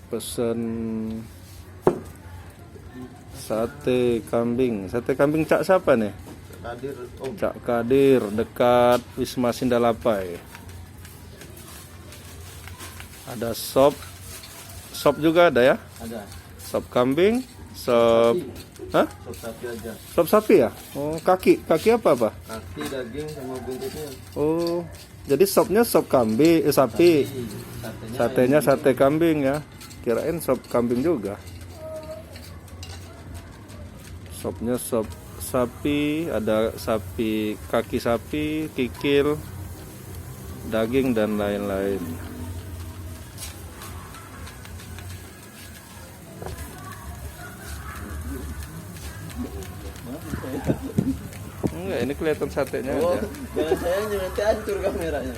Pesen sate kambing. Sate kambing Cak siapa nih? Kadir, Om. Cak Kadir, dekat Wisma Sindalapai. Ada sop juga ada ya? Ada. Sop kambing, sop, hah? Sop sapi aja. Sop sapi ya? Oh, kaki apa? Kaki, daging sama bungkusnya. Oh, jadi sopnya sop kambing, sapi. Satenya sate kambing ya. Kirain sop kambing juga. Sopnya sop sapi, ada sapi, kaki sapi, kikil, daging dan lain-lain. Enggak, ini kelihatan satenya Oh, aja. jangan saya nanti hancur kameranya.